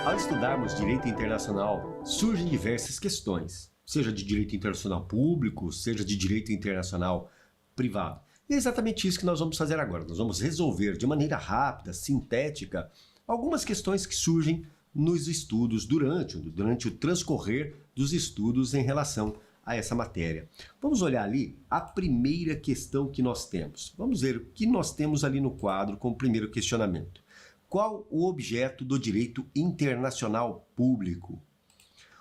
Ao estudarmos direito internacional, surgem diversas questões, seja de direito internacional público, seja de direito internacional privado. E é exatamente isso que nós vamos fazer agora. Nós vamos resolver de maneira rápida, sintética, algumas questões que surgem nos estudos durante o transcorrer dos estudos em relação a essa matéria. Vamos olhar ali a primeira questão que nós temos. Vamos ver o que nós temos ali no quadro como primeiro questionamento. Qual o objeto do direito internacional público?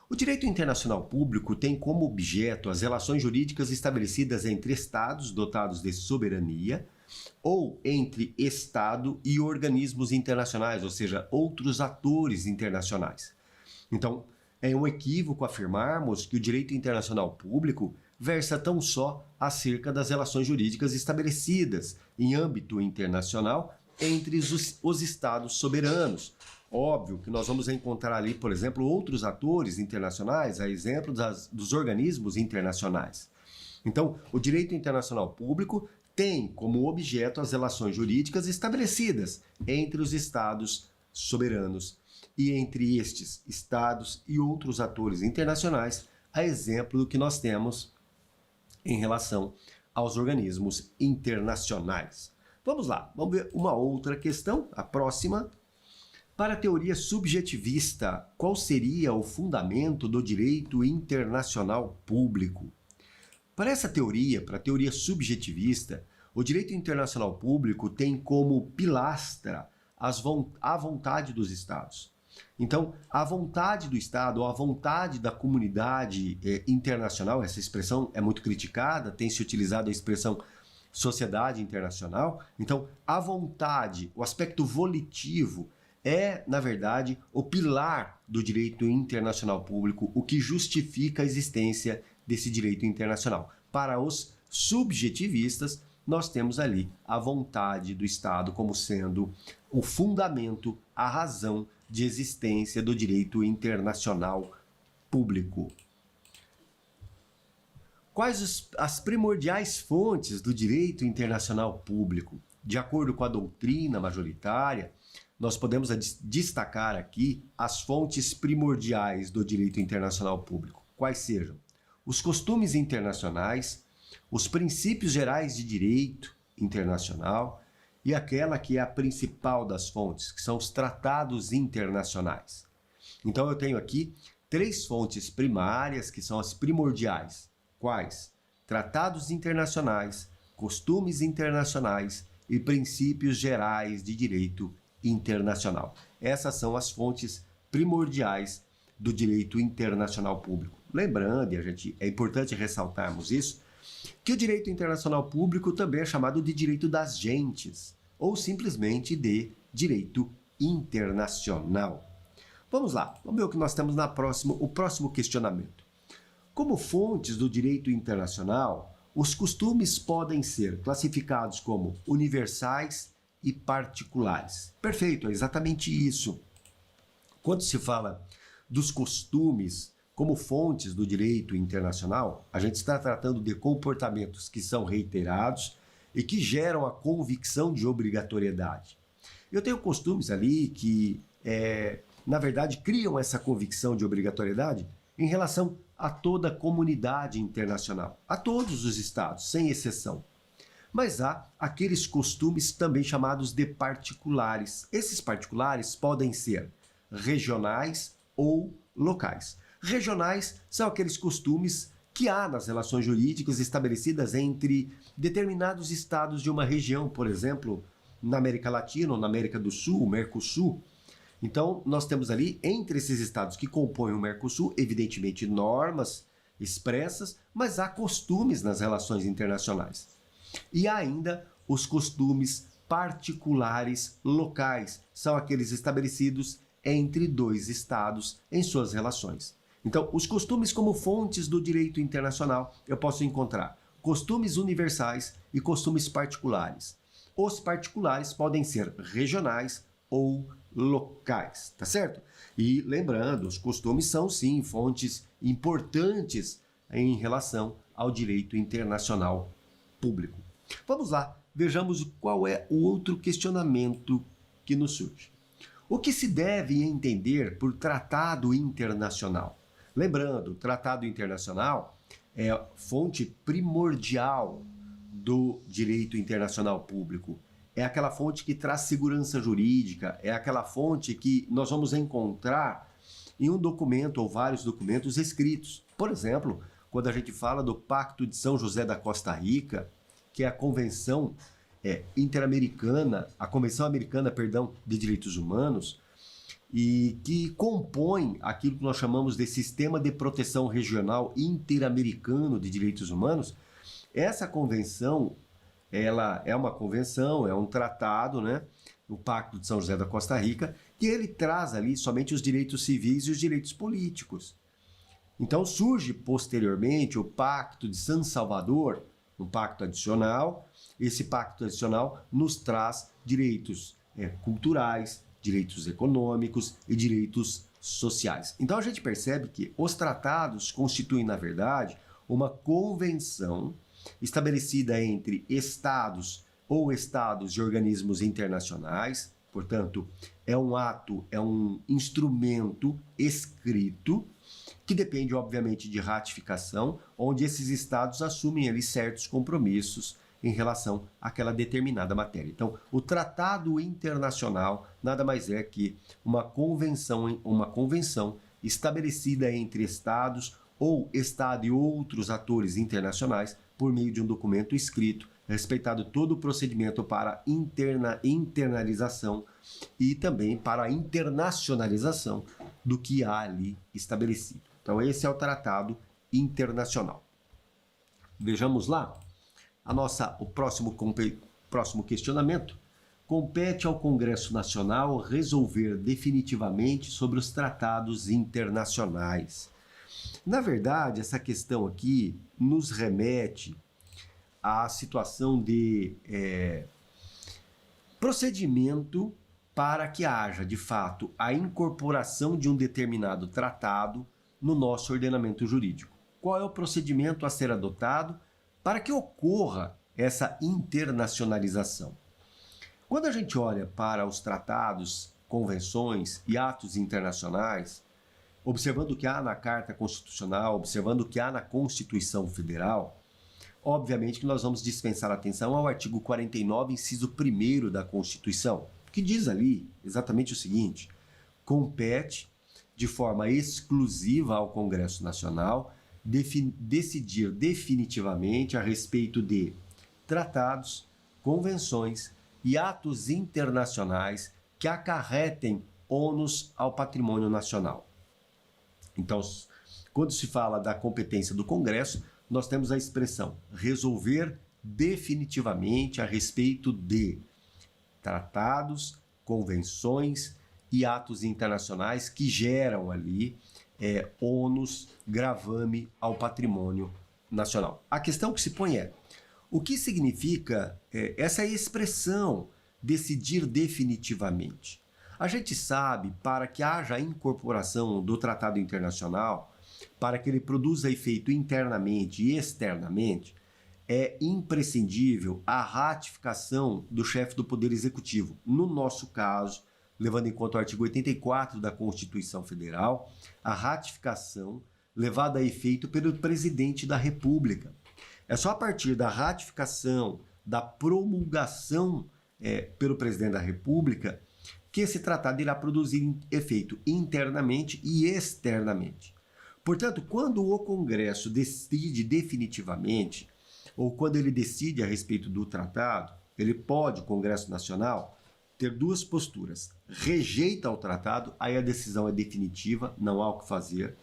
O direito internacional público tem como objeto as relações jurídicas estabelecidas entre Estados dotados de soberania ou entre Estado e organismos internacionais, ou seja, outros atores internacionais. Então, é um equívoco afirmarmos que o direito internacional público versa tão só acerca das relações jurídicas estabelecidas em âmbito internacional entre os Estados soberanos. Óbvio que nós vamos encontrar ali, por exemplo, outros atores internacionais, a exemplo dos organismos internacionais. Então, o direito internacional público tem como objeto as relações jurídicas estabelecidas entre os Estados soberanos e entre estes Estados e outros atores internacionais, a exemplo do que nós temos em relação aos organismos internacionais. Vamos lá, vamos ver uma outra questão, a próxima. Para a teoria subjetivista, qual seria o fundamento do direito internacional público? Para essa teoria, para a teoria subjetivista, o direito internacional público tem como pilastra a vontade dos Estados. Então, a vontade do Estado, ou a vontade da comunidade internacional, essa expressão é muito criticada, tem se utilizado a expressão sociedade internacional. Então, a vontade, o aspecto volitivo é, na verdade, o pilar do direito internacional público, o que justifica a existência desse direito internacional. Para os subjetivistas, nós temos ali a vontade do Estado como sendo o fundamento, a razão de existência do direito internacional público. Quais as primordiais fontes do direito internacional público? De acordo com a doutrina majoritária, nós podemos destacar aqui as fontes primordiais do direito internacional público. Quais sejam? Os costumes internacionais, os princípios gerais de direito internacional e aquela que é a principal das fontes, que são os tratados internacionais. Então eu tenho aqui três fontes primárias que são as primordiais. Quais? Tratados internacionais, costumes internacionais e princípios gerais de direito internacional. Essas são as fontes primordiais do direito internacional público. Lembrando, é importante ressaltarmos isso, que o direito internacional público também é chamado de direito das gentes, ou simplesmente de direito internacional. Vamos lá, vamos ver o que nós temos o próximo questionamento. Como fontes do direito internacional, os costumes podem ser classificados como universais e particulares. Perfeito, é exatamente isso. Quando se fala dos costumes como fontes do direito internacional, a gente está tratando de comportamentos que são reiterados e que geram a convicção de obrigatoriedade. Eu tenho costumes ali que, na verdade, criam essa convicção de obrigatoriedade em relação a toda a comunidade internacional, a todos os estados, sem exceção. Mas há aqueles costumes também chamados de particulares. Esses particulares podem ser regionais ou locais. Regionais são aqueles costumes que há nas relações jurídicas estabelecidas entre determinados estados de uma região, por exemplo, na América Latina ou na América do Sul, o Mercosul. Então, nós temos ali, entre esses estados que compõem o Mercosul, evidentemente normas expressas, mas há costumes nas relações internacionais. E há ainda os costumes particulares locais, são aqueles estabelecidos entre dois estados em suas relações. Então, os costumes como fontes do direito internacional, eu posso encontrar costumes universais e costumes particulares. Os particulares podem ser regionais ou locais, tá certo? E lembrando, os costumes são sim fontes importantes em relação ao direito internacional público. Vamos lá, vejamos qual é o outro questionamento que nos surge. O que se deve entender por tratado internacional? Lembrando, tratado internacional é fonte primordial do direito internacional público. É aquela fonte que traz segurança jurídica, é aquela fonte que nós vamos encontrar em um documento ou vários documentos escritos. Por exemplo, quando a gente fala do Pacto de São José da Costa Rica, que é a Convenção Interamericana, a Convenção Americana, perdão, de Direitos Humanos, e que compõe aquilo que nós chamamos de Sistema de Proteção Regional Interamericano de Direitos Humanos. Essa convenção, ela é uma convenção, é um tratado, né? O Pacto de São José da Costa Rica, que ele traz ali somente os direitos civis e os direitos políticos. Então surge posteriormente o Pacto de San Salvador, um pacto adicional. Esse pacto adicional nos traz direitos culturais, direitos econômicos e direitos sociais. Então a gente percebe que os tratados constituem, na verdade, uma convenção estabelecida entre estados ou estados e organismos internacionais. Portanto, é um ato, é um instrumento escrito que depende, obviamente, de ratificação, onde esses estados assumem ali certos compromissos em relação àquela determinada matéria. Então, o tratado internacional nada mais é que uma convenção estabelecida entre estados ou estado e outros atores internacionais por meio de um documento escrito, respeitado todo o procedimento para internalização e também para a internacionalização do que há ali estabelecido. Então, esse é o tratado internacional. Vejamos lá. O próximo questionamento. Compete ao Congresso Nacional resolver definitivamente sobre os tratados internacionais. Na verdade, essa questão aqui nos remete à situação de procedimento para que haja, de fato, a incorporação de um determinado tratado no nosso ordenamento jurídico. Qual é o procedimento a ser adotado para que ocorra essa internacionalização? Quando a gente olha para os tratados, convenções e atos internacionais, observando o que há na Carta Constitucional, observando o que há na Constituição Federal, obviamente que nós vamos dispensar atenção ao artigo 49, inciso 1º da Constituição, que diz ali exatamente o seguinte: compete de forma exclusiva ao Congresso Nacional decidir definitivamente a respeito de tratados, convenções e atos internacionais que acarretem ônus ao patrimônio nacional. Então, quando se fala da competência do Congresso, nós temos a expressão resolver definitivamente a respeito de tratados, convenções e atos internacionais que geram ali ônus, gravame ao patrimônio nacional. A questão que se põe é: o que significa essa expressão decidir definitivamente? A gente sabe, para que haja a incorporação do tratado internacional, para que ele produza efeito internamente e externamente, é imprescindível a ratificação do chefe do Poder Executivo. No nosso caso, levando em conta o artigo 84 da Constituição Federal, a ratificação levada a efeito pelo Presidente da República. É só a partir da ratificação, da promulgação pelo Presidente da República, que esse tratado irá produzir efeito internamente e externamente. Portanto, quando o Congresso decide definitivamente, ou quando ele decide a respeito do tratado, ele pode, o Congresso Nacional, ter duas posturas. Rejeita o tratado, aí a decisão é definitiva, não há o que fazer.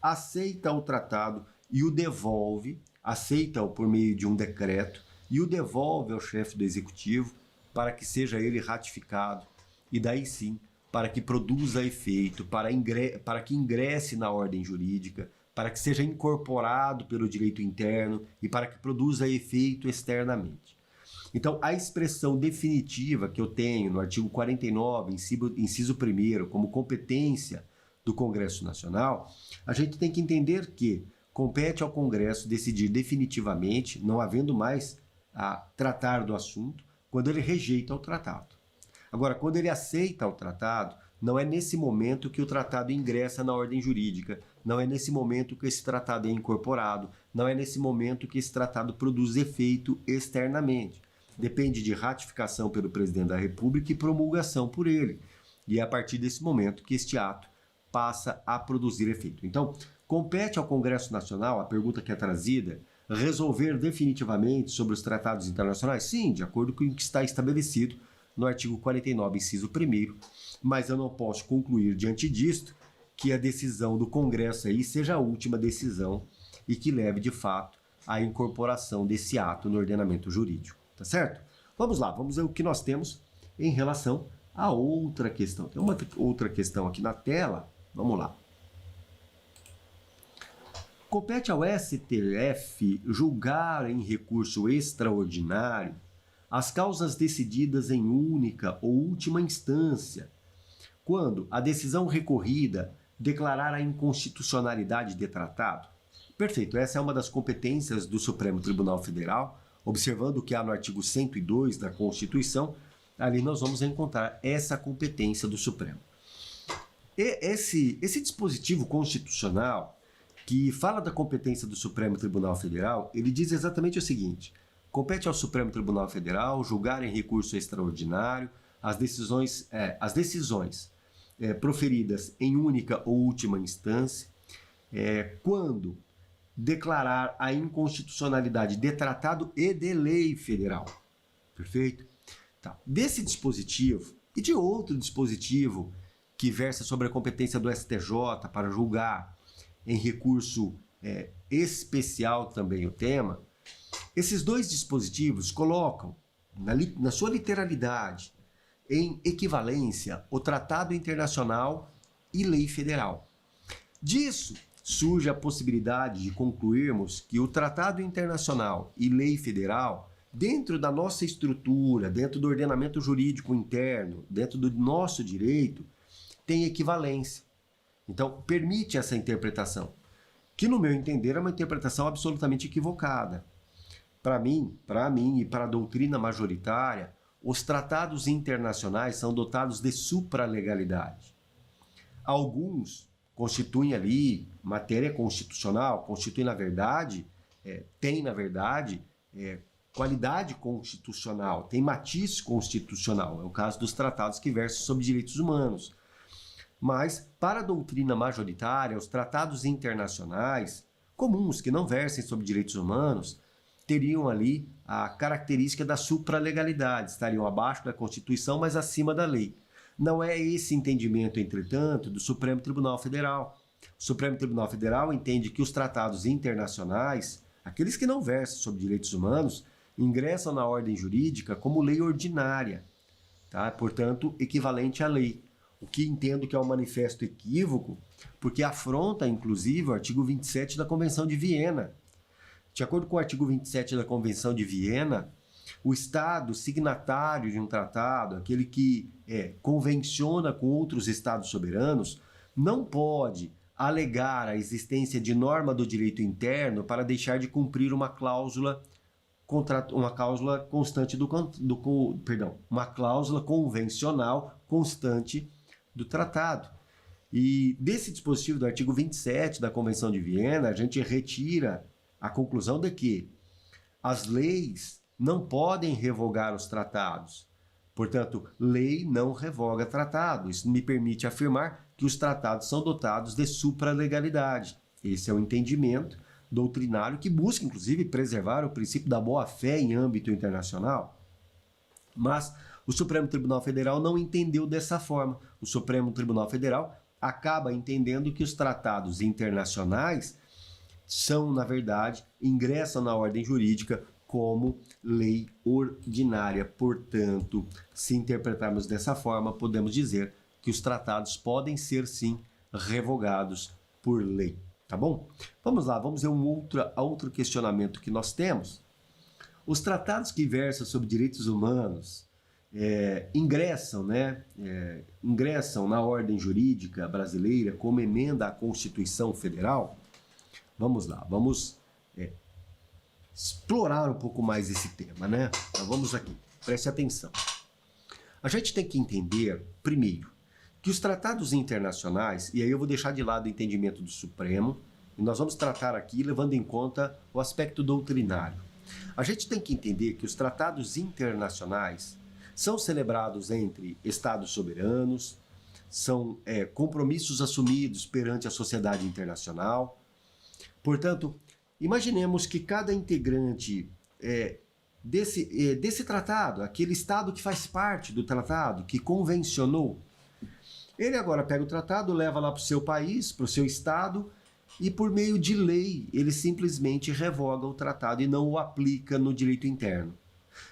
Aceita o tratado e o devolve, aceita-o por meio de um decreto e o devolve ao chefe do Executivo para que seja ele ratificado e daí sim, para que produza efeito, para que ingresse na ordem jurídica, para que seja incorporado pelo direito interno e para que produza efeito externamente. Então, a expressão definitiva que eu tenho no artigo 49, inciso 1º, como competência do Congresso Nacional, a gente tem que entender que compete ao Congresso decidir definitivamente, não havendo mais a tratar do assunto, quando ele rejeita o tratado. Agora, quando ele aceita o tratado, Não é nesse momento que o tratado ingressa na ordem jurídica, não é nesse momento que esse tratado é incorporado, não é nesse momento que esse tratado produz efeito externamente. Depende de ratificação pelo presidente da República e promulgação por ele. E é a partir desse momento que este ato passa a produzir efeito. Então, compete ao Congresso Nacional, a pergunta que é trazida, resolver definitivamente sobre os tratados internacionais? Sim, de acordo com o que está estabelecido no artigo 49, inciso 1º, mas eu não posso concluir diante disto que a decisão do Congresso aí seja a última decisão e que leve, de fato, à incorporação desse ato no ordenamento jurídico, tá certo? Vamos lá, vamos ver o que nós temos em relação a outra questão. Tem uma outra questão aqui na tela, vamos lá. Compete ao STF julgar em recurso extraordinário as causas decididas em única ou última instância, quando a decisão recorrida declarar a inconstitucionalidade de tratado. Perfeito, essa é uma das competências do Supremo Tribunal Federal, observando o que há no artigo 102 da Constituição, ali nós vamos encontrar essa competência do Supremo. E esse dispositivo constitucional que fala da competência do Supremo Tribunal Federal, ele diz exatamente o seguinte: compete ao Supremo Tribunal Federal julgar em recurso extraordinário as decisões proferidas em única ou última instância, quando declarar a inconstitucionalidade de tratado e de lei federal. Perfeito? Tá. Desse dispositivo e de outro dispositivo que versa sobre a competência do STJ para julgar em recurso especial também o tema, esses dois dispositivos colocam, na sua literalidade, em equivalência o tratado internacional e lei federal. Disso surge a possibilidade de concluirmos que o tratado internacional e lei federal, dentro da nossa estrutura, dentro do ordenamento jurídico interno, dentro do nosso direito, tem equivalência. Então, permite essa interpretação, que no meu entender é uma interpretação absolutamente equivocada. Para mim e para a doutrina majoritária, os tratados internacionais são dotados de supralegalidade. Alguns constituem ali matéria constitucional, constituem tem na verdade qualidade constitucional, tem matiz constitucional. É o caso dos tratados que versam sobre direitos humanos. Mas, para a doutrina majoritária, os tratados internacionais comuns, que não versem sobre direitos humanos, teriam ali a característica da supralegalidade, estariam abaixo da Constituição, mas acima da lei. Não é esse entendimento, entretanto, do Supremo Tribunal Federal. O Supremo Tribunal Federal entende que os tratados internacionais, aqueles que não versam sobre direitos humanos, ingressam na ordem jurídica como lei ordinária, tá? Portanto, equivalente à lei. O que entendo que é um manifesto equívoco, porque afronta, inclusive, o artigo 27 da Convenção de Viena. De acordo com o artigo 27 da Convenção de Viena, o Estado signatário de um tratado, aquele que convenciona com outros Estados soberanos, não pode alegar a existência de norma do direito interno para deixar de cumprir uma cláusula convencional constante do tratado. E desse dispositivo do artigo 27 da Convenção de Viena, a gente retira a conclusão de que as leis não podem revogar os tratados. Portanto, lei não revoga tratado. Isso me permite afirmar que os tratados são dotados de supralegalidade. Esse é o entendimento doutrinário que busca, inclusive, preservar o princípio da boa-fé em âmbito internacional. Mas o Supremo Tribunal Federal não entendeu dessa forma. O Supremo Tribunal Federal acaba entendendo que os tratados internacionais são, na verdade, ingressam na ordem jurídica como lei ordinária. Portanto, se interpretarmos dessa forma, podemos dizer que os tratados podem ser, sim, revogados por lei. Tá bom? Vamos lá, vamos ver outro questionamento que nós temos. Os tratados que versam sobre direitos humanos ingressam na ordem jurídica brasileira como emenda à Constituição Federal? Vamos lá, vamos explorar um pouco mais esse tema, né? Então vamos aqui, preste atenção. A gente tem que entender, primeiro, que os tratados internacionais, e aí eu vou deixar de lado o entendimento do Supremo, e nós vamos tratar aqui levando em conta o aspecto doutrinário. A gente tem que entender que os tratados internacionais são celebrados entre estados soberanos, são compromissos assumidos perante a sociedade internacional. Portanto, imaginemos que cada integrante desse tratado, aquele estado que faz parte do tratado, que convencionou, ele agora pega o tratado, leva lá para o seu país, para o seu estado, e por meio de lei, ele simplesmente revoga o tratado e não o aplica no direito interno.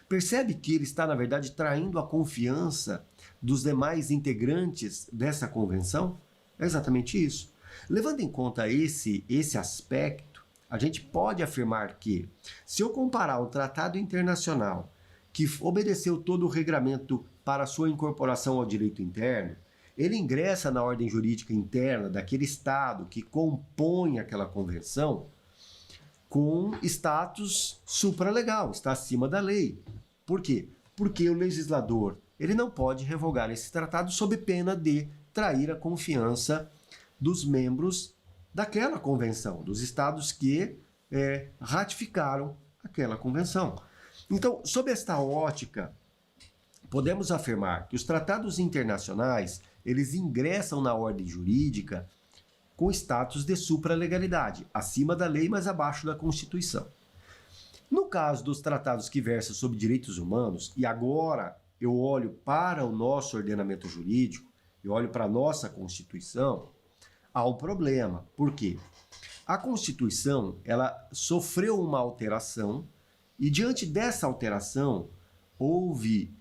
Percebe que ele está, na verdade, traindo a confiança dos demais integrantes dessa convenção? É exatamente isso. Levando em conta esse aspecto, a gente pode afirmar que, se eu comparar um tratado internacional que obedeceu todo o regramento para sua incorporação ao direito interno, ele ingressa na ordem jurídica interna daquele Estado que compõe aquela convenção com status supralegal, está acima da lei. Por quê? Porque o legislador ele não pode revogar esse tratado sob pena de trair a confiança dos membros daquela convenção, dos estados que ratificaram aquela convenção. Então, sob esta ótica, podemos afirmar que os tratados internacionais eles ingressam na ordem jurídica com status de supralegalidade, acima da lei, mas abaixo da Constituição. No caso dos tratados que versam sobre direitos humanos, e agora eu olho para o nosso ordenamento jurídico, eu olho para a nossa Constituição, há um problema. Por quê? A Constituição ela sofreu uma alteração e diante dessa alteração houve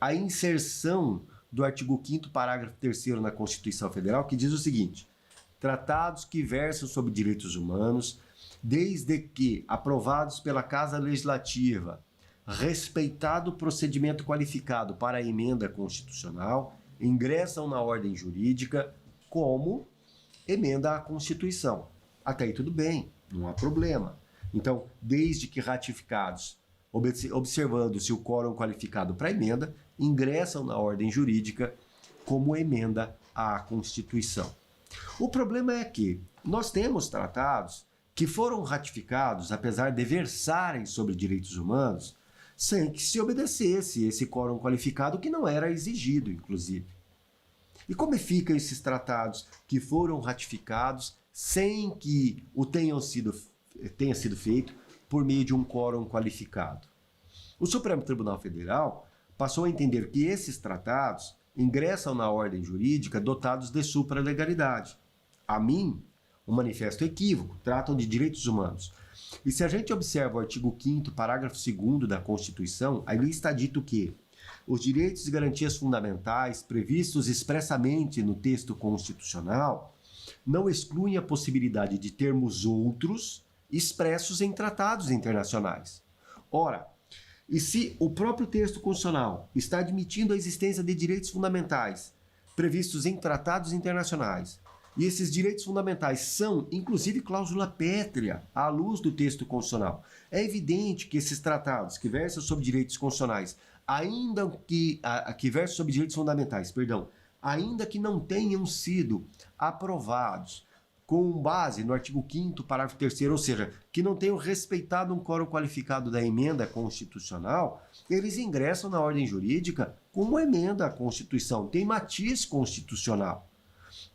a inserção do artigo 5º, parágrafo 3º na Constituição Federal, que diz o seguinte: tratados que versam sobre direitos humanos, desde que aprovados pela Casa Legislativa, respeitado o procedimento qualificado para a emenda constitucional, ingressam na ordem jurídica como emenda à Constituição. Até aí tudo bem, não há problema. Então, desde que ratificados, observando-se o quórum qualificado para a emenda, ingressam na ordem jurídica como emenda à Constituição. O problema é que nós temos tratados que foram ratificados, apesar de versarem sobre direitos humanos, sem que se obedecesse esse quórum qualificado que não era exigido, inclusive. E como ficam esses tratados que foram ratificados sem que o tenha sido feito por meio de um quórum qualificado? O Supremo Tribunal Federal passou a entender que esses tratados ingressam na ordem jurídica dotados de supralegalidade. A mim, um manifesto equívoco, tratam de direitos humanos. E se a gente observa o artigo 5º, parágrafo 2º da Constituição, ali está dito que os direitos e garantias fundamentais previstos expressamente no texto constitucional não excluem a possibilidade de termos outros expressos em tratados internacionais. Ora, e se o próprio texto constitucional está admitindo a existência de direitos fundamentais previstos em tratados internacionais, e esses direitos fundamentais são, inclusive, cláusula pétrea à luz do texto constitucional, é evidente que esses tratados que versam sobre direitos constitucionais, ainda que versam sobre direitos fundamentais, ainda que não tenham sido aprovados com base no artigo 5º, parágrafo 3º, ou seja, que não tenham respeitado um quórum qualificado da emenda constitucional, eles ingressam na ordem jurídica como emenda à Constituição, tem matiz constitucional.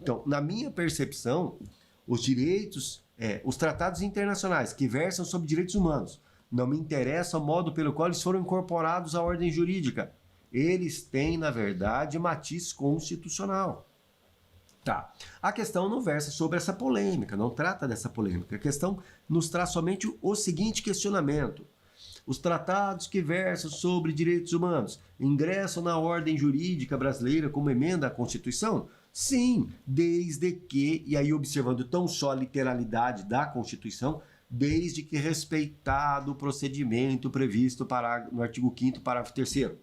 Então, na minha percepção, os tratados internacionais que versam sobre direitos humanos, não me interessa o modo pelo qual eles foram incorporados à ordem jurídica. Eles têm, na verdade, matiz constitucional. Tá. A questão não versa sobre essa polêmica, não trata dessa polêmica. A questão nos traz somente o seguinte questionamento: os tratados que versam sobre direitos humanos ingressam na ordem jurídica brasileira como emenda à Constituição? Sim, desde que, e aí observando tão só a literalidade da Constituição, desde que respeitado o procedimento previsto no artigo 5º, parágrafo 3º.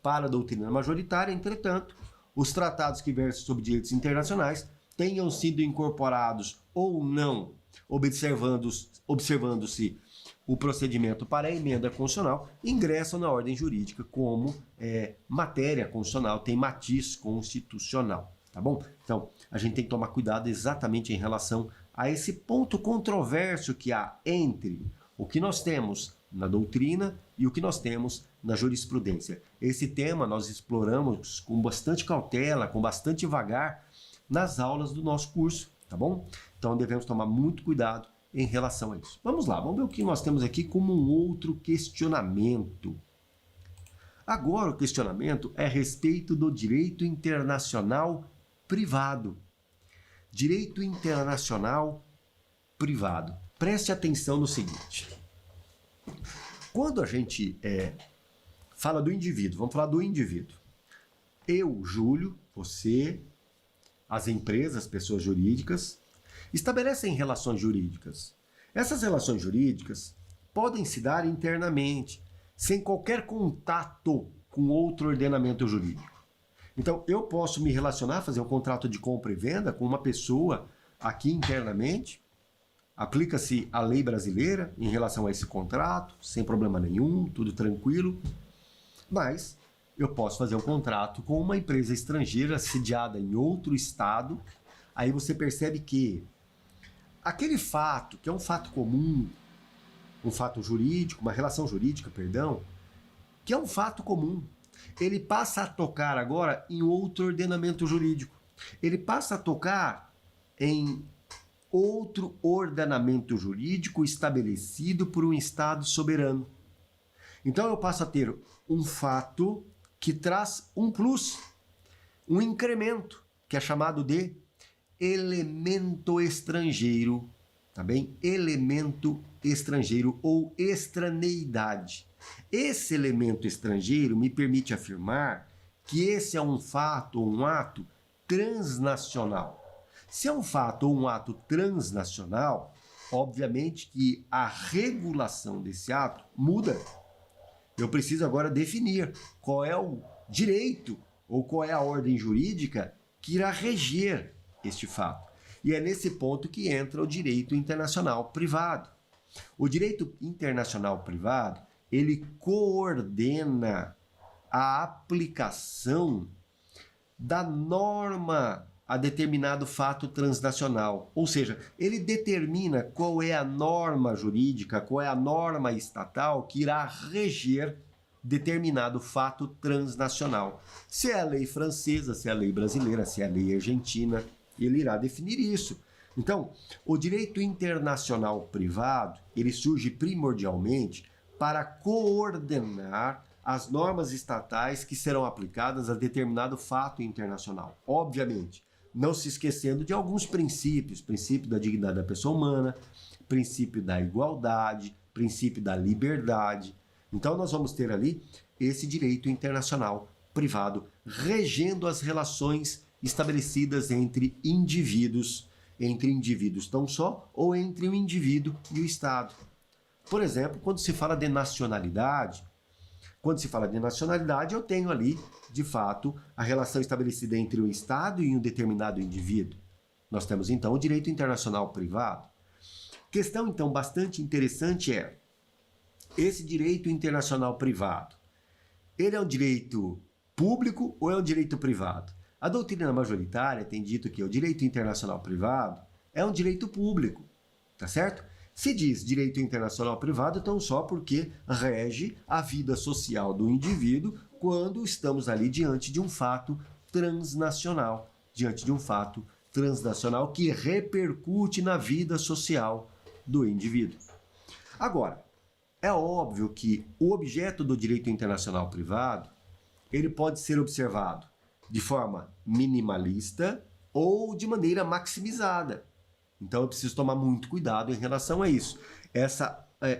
Para a doutrina majoritária, entretanto, os tratados que versam sobre direitos internacionais tenham sido incorporados ou não, observando-se o procedimento para a emenda constitucional, ingressam na ordem jurídica como matéria constitucional, tem matiz constitucional. tá bom? Então, a gente tem que tomar cuidado exatamente em relação a esse ponto controverso que há entre o que nós temos na doutrina e o que nós temos na jurisprudência. Esse tema nós exploramos com bastante cautela, com bastante vagar nas aulas do nosso curso, tá bom? Então devemos tomar muito cuidado em relação a isso. Vamos lá, vamos ver o que nós temos aqui como um outro questionamento. Agora o questionamento é a respeito do direito internacional privado. Direito internacional privado. Preste atenção no seguinte. Quando a gente fala do indivíduo, vamos falar do indivíduo. Eu, Júlio, você, as empresas, pessoas jurídicas, estabelecem relações jurídicas. Essas relações jurídicas podem se dar internamente, sem qualquer contato com outro ordenamento jurídico. Então, eu posso me relacionar, fazer um contrato de compra e venda com uma pessoa aqui internamente, aplica-se a lei brasileira em relação a esse contrato, sem problema nenhum, tudo tranquilo, mas eu posso fazer um contrato com uma empresa estrangeira sediada em outro estado, aí você percebe que aquele fato, que é um fato comum, um fato jurídico, uma relação jurídica, perdão, que é um fato comum, ele passa a tocar agora em outro ordenamento jurídico. Ele passa a tocar em outro ordenamento jurídico estabelecido por um Estado soberano. Então eu passo a ter um fato que traz um plus, um incremento, que é chamado de elemento estrangeiro, tá bem? Elemento estrangeiro ou estraneidade. Esse elemento estrangeiro me permite afirmar que esse é um fato ou um ato transnacional. Se é um fato ou um ato transnacional, obviamente que a regulação desse ato muda. Eu preciso agora definir qual é o direito ou qual é a ordem jurídica que irá reger este fato. E é nesse ponto que entra o direito internacional privado. O direito internacional privado, ele coordena a aplicação da norma a determinado fato transnacional. Ou seja, ele determina qual é a norma jurídica, qual é a norma estatal que irá reger determinado fato transnacional. Se é a lei francesa, se é a lei brasileira, se é a lei argentina, ele irá definir isso. Então, o direito internacional privado, ele surge primordialmente para coordenar as normas estatais que serão aplicadas a determinado fato internacional. Obviamente, não se esquecendo de alguns princípios, princípio da dignidade da pessoa humana, princípio da igualdade, princípio da liberdade. Então nós vamos ter ali esse direito internacional privado regendo as relações estabelecidas entre indivíduos tão só ou entre o indivíduo e o Estado. Por exemplo, quando se fala de nacionalidade, eu tenho ali, de fato, a relação estabelecida entre um Estado e um determinado indivíduo. Nós temos, então, o direito internacional privado. Questão, então, bastante interessante é, esse direito internacional privado, ele é um direito público ou é um direito privado? A doutrina majoritária tem dito que o direito internacional privado é um direito público, tá certo? Se diz direito internacional privado, então só porque rege a vida social do indivíduo quando estamos ali diante de um fato transnacional, que repercute na vida social do indivíduo. Agora, é óbvio que o objeto do direito internacional privado, ele pode ser observado de forma minimalista ou de maneira maximizada. Então eu preciso tomar muito cuidado em relação a isso.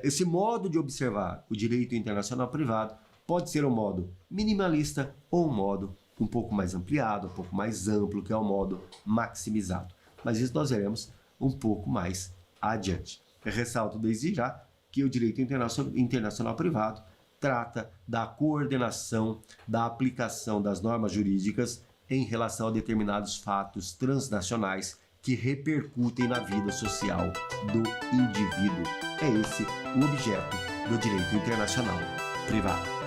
Esse modo de observar o direito internacional privado pode ser um modo minimalista ou um modo um pouco mais ampliado, um pouco mais amplo, que é o modo maximizado. Mas isso nós veremos um pouco mais adiante. Eu ressalto desde já que o direito internacional privado trata da coordenação, da aplicação das normas jurídicas em relação a determinados fatos transnacionais que repercutem na vida social do indivíduo. É esse o objeto do direito internacional privado.